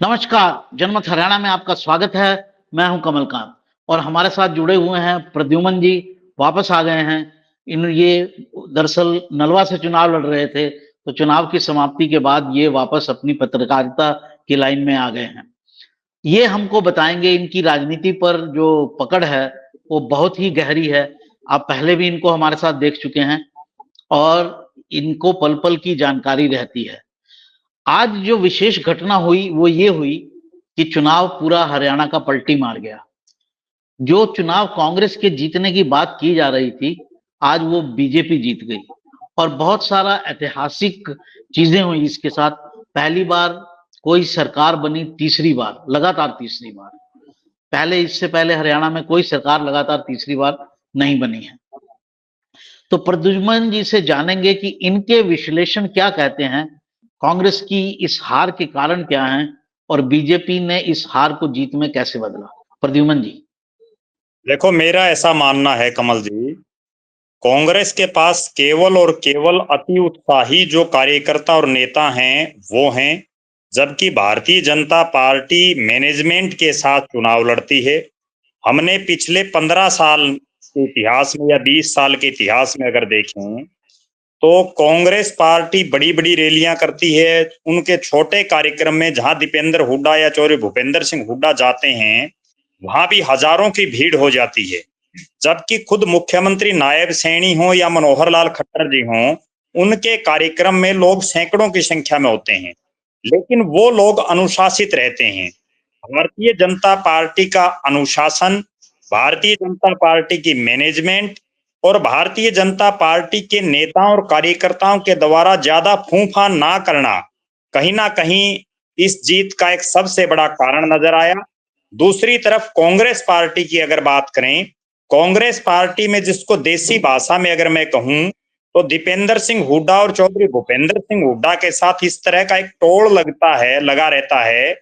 नमस्कार, जनमत हरियाणा में आपका स्वागत है। मैं हूं कमलकांत और हमारे साथ जुड़े हुए हैं प्रद्युमन जी। वापस आ गए हैं। इन ये दरअसल नलवा से चुनाव लड़ रहे थे, तो चुनाव की समाप्ति के बाद ये वापस अपनी पत्रकारिता की लाइन में आ गए हैं। ये हमको बताएंगे, इनकी राजनीति पर जो पकड़ है वो बहुत ही गहरी है। आप पहले भी इनको हमारे साथ देख चुके हैं और इनको पल-पल की जानकारी रहती है। आज जो विशेष घटना हुई वो ये हुई कि चुनाव पूरा हरियाणा का पलटी मार गया। जो चुनाव कांग्रेस के जीतने की बात की जा रही थी, आज वो बीजेपी जीत गई और बहुत सारा ऐतिहासिक चीजें हुई इसके साथ। पहली बार कोई सरकार बनी, तीसरी बार, लगातार तीसरी बार। पहले, इससे पहले हरियाणा में कोई सरकार लगातार तीसरी बार नहीं बनी है। तो प्रद्युमन जी से जानेंगे कि इनके विश्लेषण क्या कहते हैं, कांग्रेस की इस हार के कारण क्या हैं और बीजेपी ने इस हार को जीत में कैसे बदला। प्रद्युमन जी। देखो, मेरा ऐसा मानना है कमल जी, कांग्रेस के पास केवल और केवल अति उत्साही जो कार्यकर्ता और नेता हैं वो हैं, जबकि भारतीय जनता पार्टी मैनेजमेंट के साथ चुनाव लड़ती है। हमने पिछले 15 साल के इतिहास में या 20 साल के इतिहास में अगर देखें तो कांग्रेस पार्टी बड़ी बड़ी रैलियां करती है। उनके छोटे कार्यक्रम में जहां दीपेंद्र हुड्डा या चौधरी भूपेंद्र सिंह हुड्डा जाते हैं वहां भी हजारों की भीड़ हो जाती है, जबकि खुद मुख्यमंत्री नायब सैनी हो या मनोहर लाल खट्टर जी हों, उनके कार्यक्रम में लोग सैकड़ों की संख्या में होते हैं, लेकिन वो लोग अनुशासित रहते हैं। भारतीय जनता पार्टी का अनुशासन, भारतीय जनता पार्टी की मैनेजमेंट और भारतीय जनता पार्टी के नेताओं और कार्यकर्ताओं के द्वारा ज्यादा फूंफा ना करना कहीं ना कहीं इस जीत का एक सबसे बड़ा कारण नजर आया। दूसरी तरफ कांग्रेस पार्टी की अगर बात करें, कांग्रेस पार्टी में जिसको देसी भाषा में अगर मैं कहूं तो दीपेंद्र सिंह हुड्डा और चौधरी भूपेंद्र सिंह हुड्डा के साथ इस तरह का एक टोड़ लगा रहता है,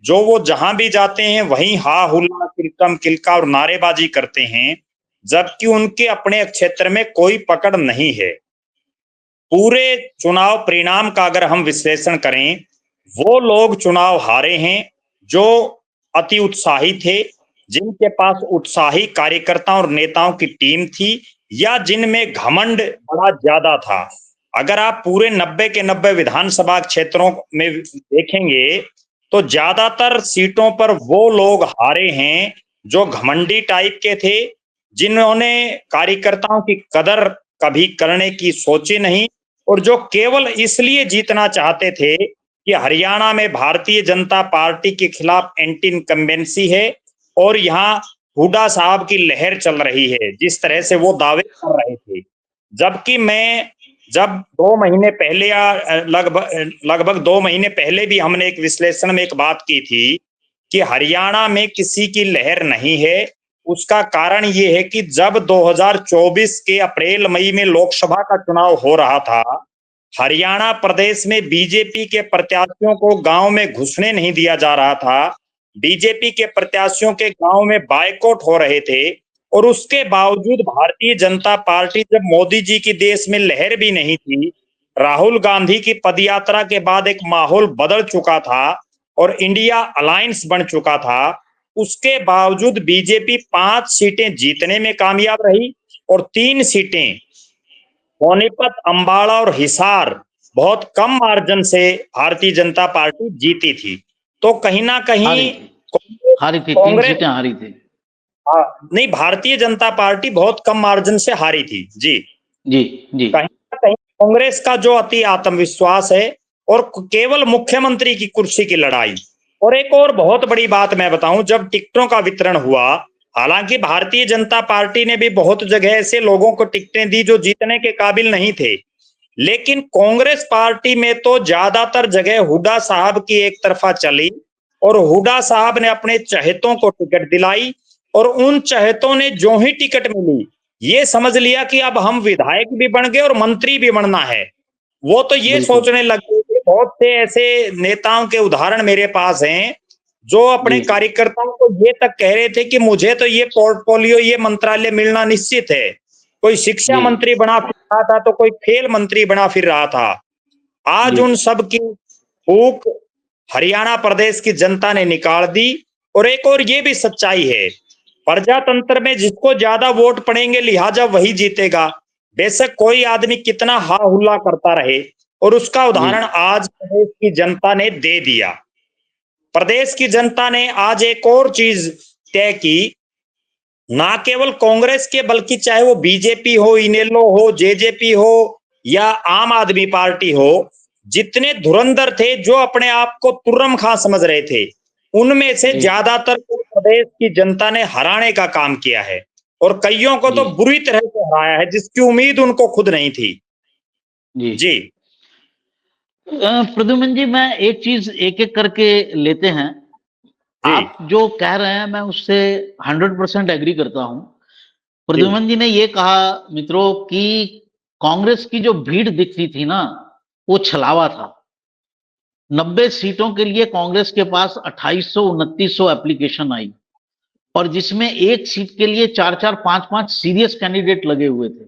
जो वो जहां भी जाते हैं वहीं हा हुल्ला किलकम किलका और नारेबाजी करते हैं, जबकि उनके अपने क्षेत्र में कोई पकड़ नहीं है। पूरे चुनाव परिणाम का अगर हम विश्लेषण करें, वो लोग चुनाव हारे हैं जो अति उत्साही थे, जिनके पास उत्साही कार्यकर्ताओं और नेताओं की टीम थी, या जिनमें घमंड बड़ा ज्यादा था। अगर आप पूरे 90 के 90 विधानसभा क्षेत्रों में देखेंगे तो ज्यादातर सीटों पर वो लोग हारे हैं जो घमंडी टाइप के थे, जिन्होंने कार्यकर्ताओं की कदर कभी करने की सोची नहीं और जो केवल इसलिए जीतना चाहते थे कि हरियाणा में भारतीय जनता पार्टी के खिलाफ एंटी इनकम्बेंसी है और यहाँ हुड्डा साहब की लहर चल रही है, जिस तरह से वो दावे कर रहे थे। जबकि मैं जब 2 महीने पहले या लगभग लगभग 2 महीने पहले भी हमने एक विश्लेषण में एक बात की थी कि हरियाणा में किसी की लहर नहीं है। उसका कारण ये है कि जब 2024 के अप्रैल मई में लोकसभा का चुनाव हो रहा था, हरियाणा प्रदेश में बीजेपी के प्रत्याशियों को गांव में घुसने नहीं दिया जा रहा था। बीजेपी के प्रत्याशियों के गांव में बायकॉट हो रहे थे और उसके बावजूद भारतीय जनता पार्टी, जब मोदी जी की देश में लहर भी नहीं थी, राहुल गांधी की पदयात्रा के बाद एक माहौल बदल चुका था और इंडिया अलायंस बन चुका था, उसके बावजूद बीजेपी 5 सीटें जीतने में कामयाब रही और 3 सीटें सोनीपत, अंबाला और हिसार बहुत कम मार्जिन से भारतीय जनता पार्टी जीती थी। तो कहीं ना हारी कहीं थी। कांग्रेस हारी थी, 3 सीटें कांग्रेस हारी थी। नहीं, भारतीय जनता पार्टी बहुत कम मार्जिन से हारी थी जी। जी। जी। कहीं ना कहीं कांग्रेस का जो अति आत्मविश्वास है और केवल मुख्यमंत्री की कुर्सी की लड़ाई। और एक और बहुत बड़ी बात मैं बताऊं, जब टिकटों का वितरण हुआ, हालांकि भारतीय जनता पार्टी ने भी बहुत जगह ऐसे लोगों को टिकटें दी जो जीतने के काबिल नहीं थे, लेकिन कांग्रेस पार्टी में तो ज्यादातर जगह हुड्डा साहब की एक तरफा चली और हुड्डा साहब ने अपने चहेतों को टिकट दिलाई और उन चहेतों ने जो ही टिकट मिली ये समझ लिया कि अब हम विधायक भी बन गए और मंत्री भी बनना है। वो तो ये बिल्कुल। सोचने लग गए कि बहुत से ऐसे नेताओं के उदाहरण मेरे पास हैं जो अपने जी। कार्यकर्ताओं को ये तक कह रहे थे कि मुझे तो ये पोर्टफोलियो, ये मंत्रालय मिलना निश्चित है। कोई शिक्षा जी। मंत्री बना फिर रहा था तो कोई खेल मंत्री बना फिर रहा था। आज जी। उन सब की फूक हरियाणा प्रदेश की जनता ने निकाल दी। और एक और ये भी सच्चाई है, प्रजातंत्र में जिसको ज्यादा वोट पड़ेंगे लिहाजा वही जीतेगा, बेशक कोई आदमी कितना हा हुल्ला करता रहे। और उसका जी उदाहरण आज प्रदेश की जनता ने दे दिया। प्रदेश की जनता ने आज एक और चीज तय की, ना केवल कांग्रेस के बल्कि चाहे वो बीजेपी हो, इनेलो हो, जेजेपी हो या आम आदमी पार्टी हो, जितने धुरंधर थे जो अपने आप को तुर्रम खां समझ रहे थे, उनमें से जी ज्यादातर को प्रदेश की जनता ने हराने का काम किया है। और कईयों को जी तो बुरी तरह से हराया है जिसकी उम्मीद उनको खुद नहीं थी। जी जी प्रद्युमन जी, मैं एक चीज एक एक करके लेते हैं। जी आप जो कह रहे हैं मैं उससे 100% एग्री करता हूं। जी प्रद्युमन जी ने ये कहा मित्रों कि कांग्रेस की जो भीड़ दिखती थी ना, वो छलावा था। 90 सीटों के लिए कांग्रेस के पास 2800 2900 एप्लीकेशन आई, और जिसमें एक सीट के लिए 4 4 5 5 सीरियस कैंडिडेट लगे हुए थे।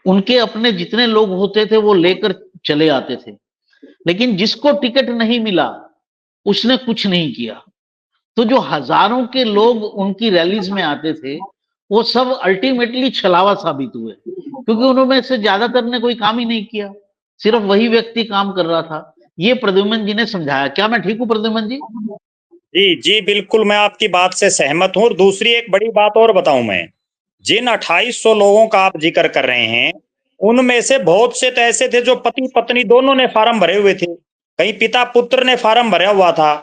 उनके अपने जितने लोग होते थे वो लेकर चले आते थे, लेकिन जिसको टिकट नहीं मिला उसने कुछ नहीं किया। तो जो हजारों के लोग उनकी रैलीज में आते थे, वो सब अल्टीमेटली छलावा साबित हुए, क्योंकि उन्होंने से ज्यादातर ने कोई काम ही नहीं किया, सिर्फ वही व्यक्ति काम कर रहा था। ये प्रद्युमन जी ने समझाया। क्या मैं ठीक हूं प्रद्युमन जी? जी जी बिल्कुल, मैं आपकी बात से सहमत हूं। और दूसरी एक बड़ी बात और बताऊं मैं, जिन 2800 लोगों का आप जिक्र कर रहे हैं, उनमें से बहुत से तो ऐसे थे जो पति पत्नी दोनों ने फार्म भरे हुए थे, कहीं पिता पुत्र ने फार्म भरा हुआ था।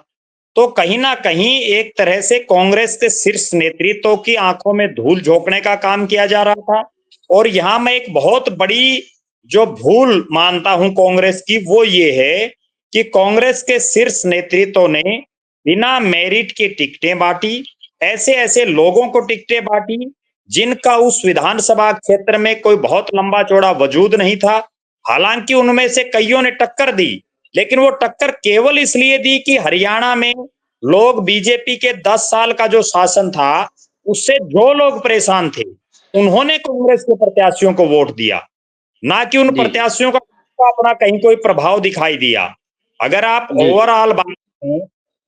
तो कहीं ना कहीं एक तरह से कांग्रेस के शीर्ष नेतृत्व की आंखों में धूल झोंकने का काम किया जा रहा था। और यहां मैं एक बहुत बड़ी जो भूल मानता हूं कांग्रेस की, वो ये है कि कांग्रेस के शीर्ष नेतृत्व ने बिना मेरिट की टिकटें बांटी, ऐसे ऐसे लोगों को टिकटें बांटी जिनका उस विधानसभा क्षेत्र में कोई बहुत लंबा चौड़ा वजूद नहीं था। हालांकि उनमें से कईयों ने टक्कर दी, लेकिन वो टक्कर केवल इसलिए दी कि हरियाणा में लोग बीजेपी के 10 साल का जो शासन था उससे जो लोग परेशान थे, उन्होंने कांग्रेस के प्रत्याशियों को वोट दिया, ना कि उन जी प्रत्याशियों का अपना कहीं कोई प्रभाव दिखाई दिया। अगर आप जी ओवरऑल बात करें,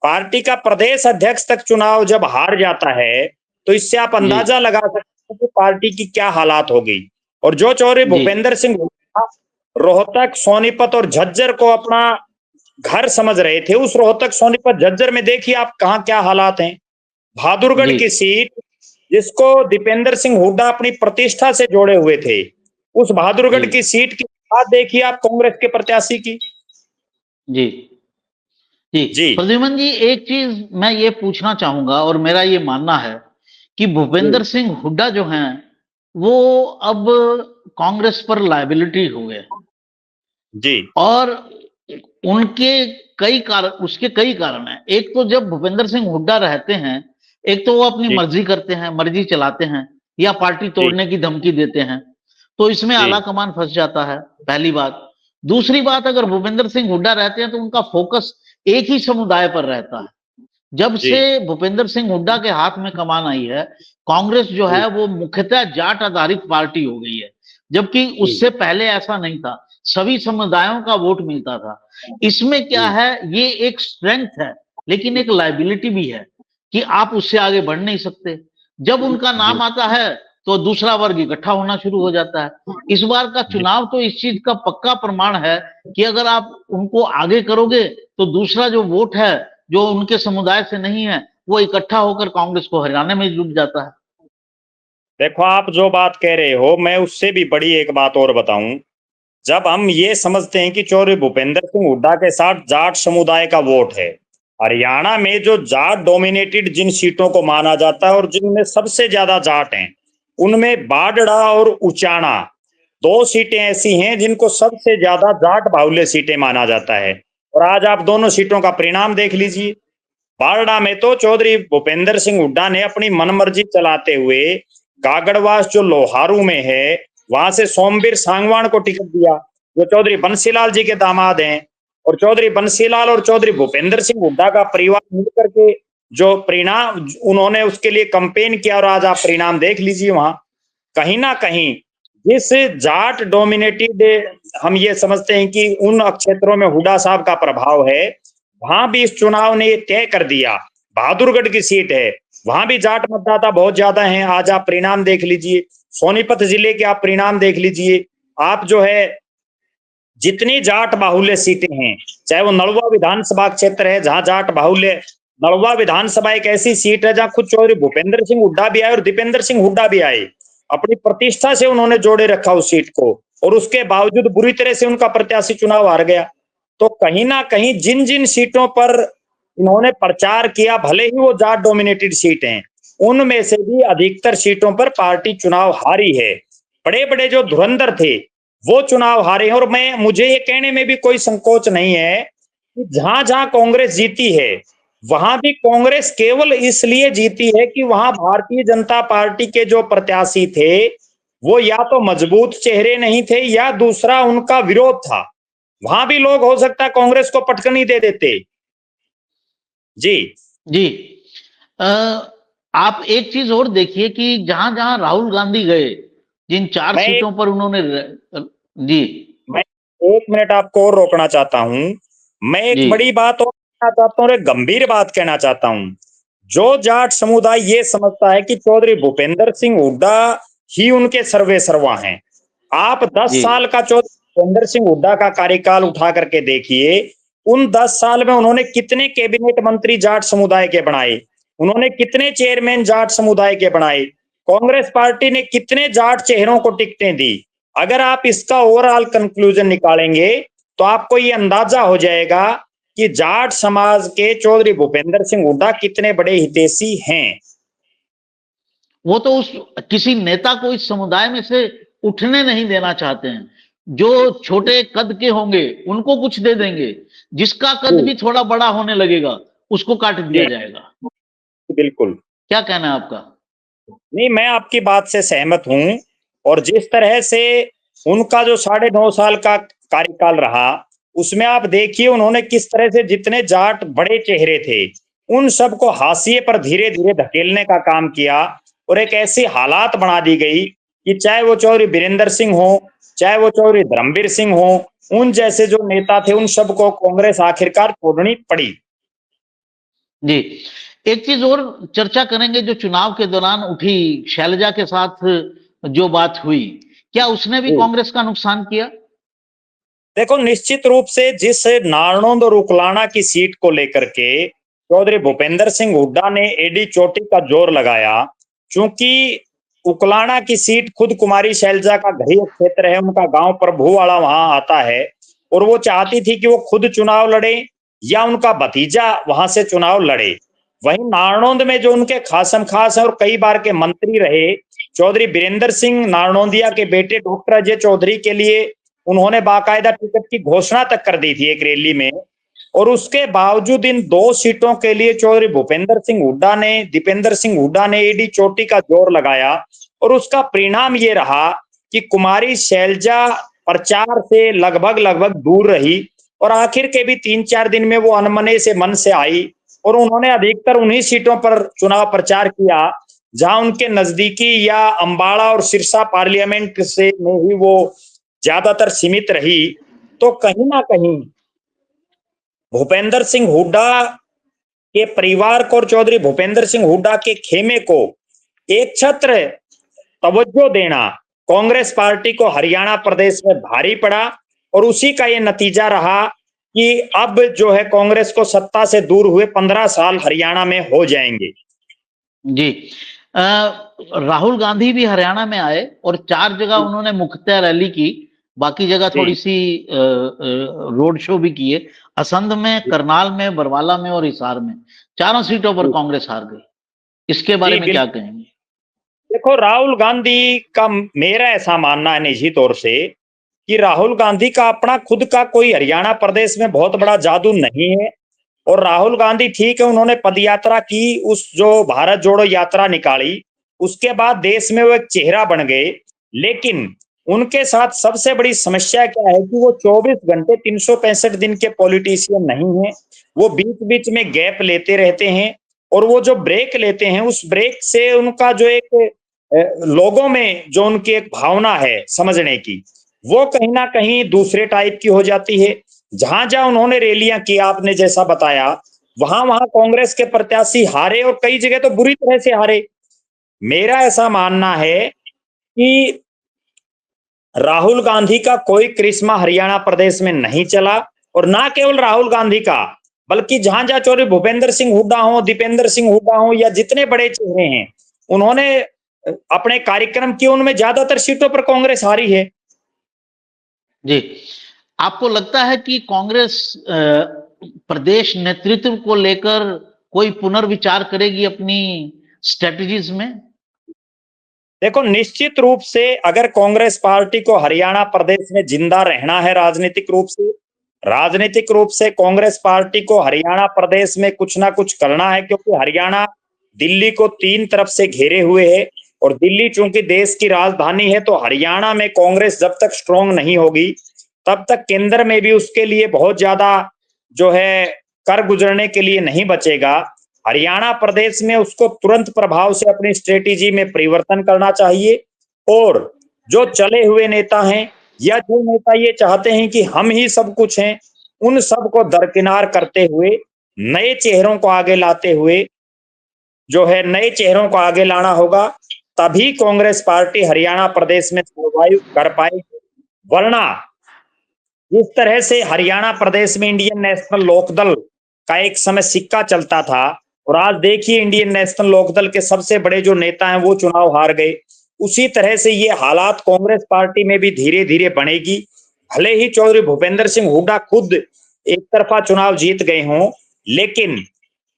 पार्टी का प्रदेश अध्यक्ष तक चुनाव जब हार जाता है, तो इससे आप जी अंदाजा लगा सकते हैं कि पार्टी की क्या हालात हो गई। और जो चौधरी जी भूपेंद्र सिंह रोहतक, सोनीपत और झज्जर को अपना घर समझ रहे थे, उस रोहतक, सोनीपत, झज्जर में देखिए आप कहां क्या हालात हैं। बहादुरगढ़ जी की सीट जिसको दीपेंद्र सिंह हुड्डा अपनी प्रतिष्ठा से जोड़े हुए थे, उस बहादुरगढ़ जी की सीट की बात देखिए आप कांग्रेस के प्रत्याशी की। जी जी जी प्रद्युमन जी, एक चीज मैं ये पूछना चाहूंगा, और मेरा ये मानना है कि भूपेंद्र जी सिंह हुड्डा जो हैं वो अब कांग्रेस पर लायबिलिटी हो गए, जी और उनके उसके कई कारण हैं। एक तो जब भूपेंद्र सिंह हुड्डा रहते हैं, एक तो वो अपनी जी मर्जी करते हैं, मर्जी चलाते हैं, या पार्टी जी तोड़ने की धमकी देते हैं, तो इसमें जी आला कमान फंस जाता है, पहली बात। दूसरी बात, अगर भूपेंद्र सिंह हुड्डा रहते हैं तो उनका फोकस एक ही समुदाय पर रहता है। जब जी से भूपेंद्र सिंह हुड्डा के हाथ में कमान आई है, कांग्रेस जो जी है वो मुख्यतः जाट आधारित पार्टी हो गई है, जबकि जी उससे पहले ऐसा नहीं था, सभी समुदायों का वोट मिलता था। इसमें क्या जी है, ये एक स्ट्रेंथ है, लेकिन एक लाइबिलिटी भी है कि आप उससे आगे बढ़ नहीं सकते। जब उनका जी नाम आता है तो दूसरा वर्ग इकट्ठा होना शुरू हो जाता है। इस बार का जी चुनाव तो इस चीज का पक्का प्रमाण है कि अगर आप उनको आगे करोगे तो दूसरा जो वोट है, जो उनके समुदाय से नहीं है, वो इकट्ठा होकर कांग्रेस को हराने में जुट जाता है। देखो, आप जो बात कह रहे हो मैं उससे भी बड़ी एक बात और बताऊं। जब हम ये समझते हैं कि चौधरी भूपेंद्र सिंह हुड्डा के साथ जाट समुदाय का वोट है, हरियाणा में जो जाट डोमिनेटेड जिन सीटों को माना जाता है और जिनमें सबसे ज्यादा जाट हैं, उनमें बाडड़ा और उचाना दो सीटें ऐसी हैं जिनको सबसे ज्यादा जाट बाहुल्य सीटें माना जाता है। और आज आप दोनों सीटों का परिणाम देख लीजिए। बारडा में तो चौधरी भूपेंद्र सिंह हुड्डा ने अपनी मनमर्जी चलाते हुए गागड़वास जो लोहारू में है, वहां से सोमवीर सांगवान को टिकट दिया, जो चौधरी बंसीलाल जी के दामाद हैं। और चौधरी बंसीलाल और चौधरी भूपेंद्र सिंह हुड्डा का परिवार मिलकर के जो परिणाम उन्होंने उसके लिए कंपेन किया, और आज आप परिणाम देख लीजिए वहां। कहीं ना कहीं जिस जाट डोमिनेटेड हम ये समझते हैं कि उन क्षेत्रों में हुड्डा साहब का प्रभाव है, वहां भी इस चुनाव ने ये तय कर दिया। बहादुरगढ़ की सीट है, वहां भी जाट मतदाता बहुत ज्यादा हैं। आज आप परिणाम देख लीजिए, सोनीपत जिले के आप परिणाम देख लीजिए। आप जो है जितनी जाट बाहुल्य सीटें हैं, चाहे वो नलवा विधानसभा क्षेत्र है जहां जाट बाहुल्य, नलवा विधानसभा एक ऐसी सीट है जहां खुद चौधरी भूपेंद्र सिंह हुड्डा भी आए और दीपेंद्र सिंह हुड्डा भी आए। अपनी प्रतिष्ठा से उन्होंने जोड़े रखा उस सीट को, और उसके बावजूद बुरी तरह से उनका प्रत्याशी चुनाव हार गया। तो कहीं ना कहीं जिन जिन सीटों पर इन्होंने प्रचार किया, भले ही वो जाट डोमिनेटेड सीट हैं, उनमें से भी अधिकतर सीटों पर पार्टी चुनाव हारी है। बड़े बड़े जो धुरंधर थे वो चुनाव हारे हैं। और मुझे ये कहने में भी कोई संकोच नहीं है कि जहां जहां कांग्रेस जीती है, वहां भी कांग्रेस केवल इसलिए जीती है कि वहां भारतीय जनता पार्टी के जो प्रत्याशी थे वो या तो मजबूत चेहरे नहीं थे या दूसरा उनका विरोध था। वहां भी लोग हो सकता है कांग्रेस को पटकनी दे देते। जी जी। अ, आप एक चीज और देखिए कि जहां जहां राहुल गांधी गए, जिन 4 मैं एक सीटों पर उन्होंने जी, मैं 1 मिनट आपको और रोकना चाहता हूं। मैं एक जी, बड़ी बात और कहना चाहता हूं और एक गंभीर बात कहना चाहता हूं। जो जाट समुदाय ये समझता है कि चौधरी भूपेंद्र सिंह हुड्डा ही उनके सर्वे सर्वा हैं, आप 10 जी, साल का चौधरी भूपेंद्र सिंह हुड्डा का कार्यकाल उठा करके देखिए। उन 10 साल में उन्होंने कितने कैबिनेट मंत्री जाट समुदाय के बनाए, उन्होंने कितने चेयरमैन जाट समुदाय के बनाए, कांग्रेस पार्टी ने कितने जाट चेहरों को टिकटें दी। अगर आप इसका ओवरऑल कंक्लूजन निकालेंगे तो आपको ये अंदाजा हो जाएगा कि जाट समाज के चौधरी भूपेंद्र सिंह हुड्डा कितने बड़े हितैषी हैं। वो तो उस किसी नेता को इस समुदाय में से उठने नहीं देना चाहते हैं। जो छोटे कद के होंगे उनको कुछ दे देंगे, जिसका कद जी भी थोड़ा बड़ा होने लगेगा उसको काट दिया जी जाएगा। बिल्कुल। क्या कहना है आपका? नहीं, मैं आपकी बात से सहमत हूं। और जिस तरह से उनका जो 9.5 साल का कार्यकाल रहा, उसमें आप देखिए उन्होंने किस तरह से जितने जाट बड़े चेहरे थे उन सबको हाशिए पर धीरे धीरे धकेलने का काम किया। और एक ऐसी हालात बना दी गई कि चाहे वो चौधरी बीरेंद्र सिंह हो, चाहे वो चौधरी धर्मवीर सिंह हो, उन जैसे जो नेता थे उन सबको कांग्रेस आखिरकार छोड़नी पड़ी। जी। एक चीज और चर्चा करेंगे जो चुनाव के दौरान उठी, शैलजा के साथ जो बात हुई, क्या उसने भी जी कांग्रेस का नुकसान किया? देखो, निश्चित रूप से जिस नारनौंद और उकलाना की सीट को लेकर के चौधरी भूपेंद्र सिंह हुड्डा ने एडी चोटी का जोर लगाया, क्योंकि उकलाना की सीट खुद कुमारी शैलजा का गृह क्षेत्र है, उनका गांव प्रभुवाड़ा वहां आता है, और वो चाहती थी कि वो खुद चुनाव लड़े या उनका भतीजा वहां से चुनाव लड़े। वहीं नारनौंद में जो उनके खासम खास है और कई बार के मंत्री रहे चौधरी बीरेंद्र सिंह नारनौंदिया के बेटे डॉक्टर अजय चौधरी के लिए उन्होंने बाकायदा टिकट की घोषणा तक कर दी थी एक रैली में। और उसके बावजूद इन 2 सीटों के लिए चौधरी भूपेंद्र सिंह हुड्डा ने, दीपेंद्र सिंह हुड्डा ने एडी चोटी का जोर लगाया। और उसका परिणाम ये रहा कि कुमारी शैलजा प्रचार से लगभग लगभग दूर रही, और आखिर के भी 3-4 दिन में वो अनमने से मन से आई, और उन्होंने अधिकतर उन्हीं सीटों पर चुनाव प्रचार किया जहां उनके नजदीकी या अंबाड़ा और सिरसा पार्लियामेंट से में ही वो ज्यादातर सीमित रही। तो कहीं ना कहीं भूपेंद्र सिंह हुड्डा के परिवार को और चौधरी भूपेंद्र सिंह हुड्डा के खेमे को एक छत्र तवज्जो देना कांग्रेस पार्टी को हरियाणा प्रदेश में भारी पड़ा। और उसी का ये नतीजा रहा कि अब जो है कांग्रेस को सत्ता से दूर हुए 15 साल हरियाणा में हो जाएंगे। जी। अ, राहुल गांधी भी हरियाणा में आए और 4 जगह उन्होंने मुख्यतः रैली की, बाकी जगह जी थोड़ी सी रोड शो भी किए। असंध में, जी करनाल में, बरवाला में और हिसार में, चारों सीटों पर कांग्रेस हार गई। इसके बारे जी में क्या बिल्कुल। कहेंगे? देखो, राहुल गांधी का मेरा ऐसा मानना है निजी तौर से कि राहुल गांधी का अपना खुद का कोई हरियाणा प्रदेश में बहुत बड़ा जादू नहीं है। और राहुल गांधी ठीक है, उन्होंने पदयात्रा की, उस जो भारत जोड़ो यात्रा निकाली, उसके बाद देश में वो एक चेहरा बन गए। लेकिन उनके साथ सबसे बड़ी समस्या क्या है कि वो 24 घंटे 365 दिन के पॉलिटिशियन नहीं है। वो बीच बीच में गैप लेते रहते हैं, और वो जो ब्रेक लेते हैं उस ब्रेक से उनका जो एक लोगों में जो उनकी एक भावना है समझने की, वो कहीं ना कहीं दूसरे टाइप की हो जाती है। जहां जहां उन्होंने रैलियां की, आपने जैसा बताया, वहां वहां कांग्रेस के प्रत्याशी हारे और कई जगह तो बुरी तरह से हारे। मेरा ऐसा मानना है कि राहुल गांधी का कोई करिश्मा हरियाणा प्रदेश में नहीं चला, और ना केवल राहुल गांधी का, बल्कि जहां जहां चौधरी भूपेंद्र सिंह हुड्डा हो, दीपेंद्र सिंह हुड्डा हो, या जितने बड़े चेहरे हैं, उन्होंने अपने कार्यक्रम किए, उनमें ज्यादातर सीटों पर कांग्रेस हारी है। जी, आपको लगता है कि कांग्रेस प्रदेश नेतृत्व को लेकर कोई पुनर्विचार करेगी अपनी स्ट्रेटजीज में? देखो, निश्चित रूप से अगर कांग्रेस पार्टी को हरियाणा प्रदेश में जिंदा रहना है राजनीतिक रूप से कांग्रेस पार्टी को हरियाणा प्रदेश में कुछ ना कुछ करना है, क्योंकि हरियाणा दिल्ली को तीन तरफ से घेरे हुए है, और दिल्ली चूंकि देश की राजधानी है, तो हरियाणा में कांग्रेस जब तक स्ट्रांग नहीं होगी, तब तक केंद्र में भी उसके लिए बहुत ज्यादा जो है कर गुजरने के लिए नहीं बचेगा। हरियाणा प्रदेश में उसको तुरंत प्रभाव से अपनी स्ट्रेटेजी में परिवर्तन करना चाहिए, और जो चले हुए नेता हैं, या जो नेता ये चाहते हैं कि हम ही सब कुछ हैं, उन सब को दरकिनार करते हुए, नए चेहरों को आगे लाते हुए, जो है नए चेहरों को आगे लाना होगा, तभी कांग्रेस पार्टी हरियाणा प्रदेश में सर्वाइव कर पाएगी। वरना जिस तरह से हरियाणा प्रदेश में इंडियन नेशनल लोकदल का एक समय सिक्का चलता था, और आज देखिए इंडियन नेशनल लोकदल के सबसे बड़े जो नेता हैं वो चुनाव हार गए, उसी तरह से ये हालात कांग्रेस पार्टी में भी धीरे धीरे बनेगी। भले ही चौधरी भूपेंद्र सिंह हुड्डा खुद एक तरफा चुनाव जीत गए हों, लेकिन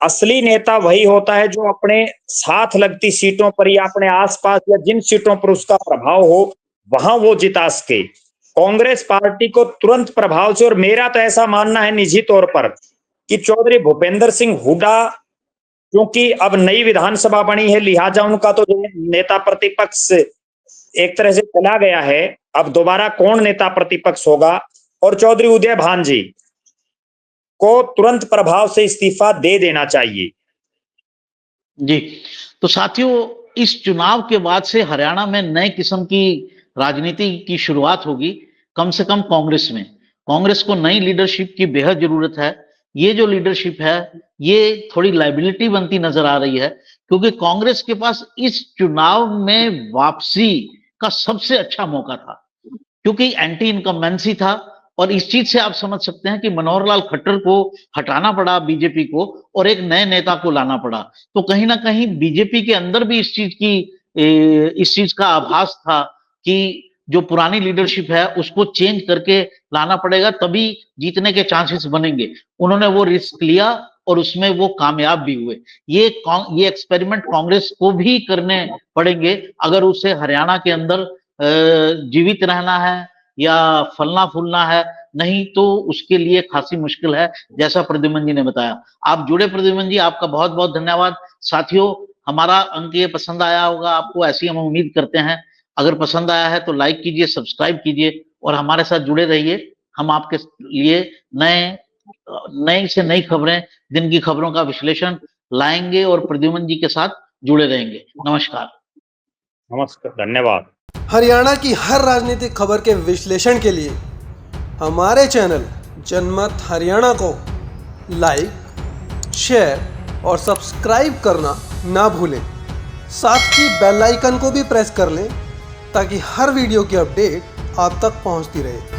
असली नेता वही होता है जो अपने साथ लगती सीटों पर या अपने आसपास या जिन सीटों पर उसका प्रभाव हो, वहां वो जिता सके। कांग्रेस पार्टी को तुरंत प्रभाव से, और मेरा तो ऐसा मानना है निजी तौर पर कि चौधरी भूपेंद्र सिंह हुड्डा, क्योंकि अब नई विधानसभा बनी है, लिहाजा उनका तो नेता प्रतिपक्ष एक तरह से चला गया है, अब दोबारा कौन नेता प्रतिपक्ष होगा, और चौधरी उदय भान जी को तुरंत प्रभाव से इस्तीफा दे देना चाहिए। जी, तो साथियों, इस चुनाव के बाद से हरियाणा में नए किस्म की राजनीति की शुरुआत होगी, कम से कम कांग्रेस में। कांग्रेस को नई लीडरशिप की बेहद जरूरत है। ये जो लीडरशिप है, ये थोड़ी लायबिलिटी बनती नजर आ रही है, क्योंकि कांग्रेस के पास इस चुनाव में वापसी का सबसे अच्छा मौका था, क्योंकि एंटी इनकम्बेंसी था, और इस चीज से आप समझ सकते हैं कि मनोहर लाल खट्टर को हटाना पड़ा बीजेपी को, और एक नए नेता को लाना पड़ा। तो कहीं ना कहीं बीजेपी के अंदर भी इस चीज का आभास था कि जो पुरानी लीडरशिप है उसको चेंज करके लाना पड़ेगा, तभी जीतने के चांसेस बनेंगे। उन्होंने वो रिस्क लिया और उसमें वो कामयाब भी हुए। ये एक्सपेरिमेंट कांग्रेस को भी करने पड़ेंगे अगर उसे हरियाणा के अंदर जीवित रहना है या फलना फूलना है। नहीं तो उसके लिए खासी मुश्किल है, जैसा प्रद्युमन जी ने बताया। आप जुड़े प्रद्युमन जी, आपका बहुत बहुत धन्यवाद। साथियों, हमारा अंक ये पसंद आया होगा आपको, ऐसी हम उम्मीद करते हैं। अगर पसंद आया है तो लाइक कीजिए, सब्सक्राइब कीजिए और हमारे साथ जुड़े रहिए। हम आपके लिए नई से नई खबरें, दिन की खबरों का विश्लेषण लाएंगे और प्रद्युमन जी के साथ जुड़े रहेंगे। नमस्कार। नमस्कार, धन्यवाद। हरियाणा की हर राजनीतिक खबर के विश्लेषण के लिए हमारे चैनल जनमत हरियाणा को लाइक, शेयर और सब्सक्राइब करना ना भूलें। साथ ही बेल आइकन को भी प्रेस कर लें ताकि हर वीडियो की अपडेट आप तक पहुंचती रहे।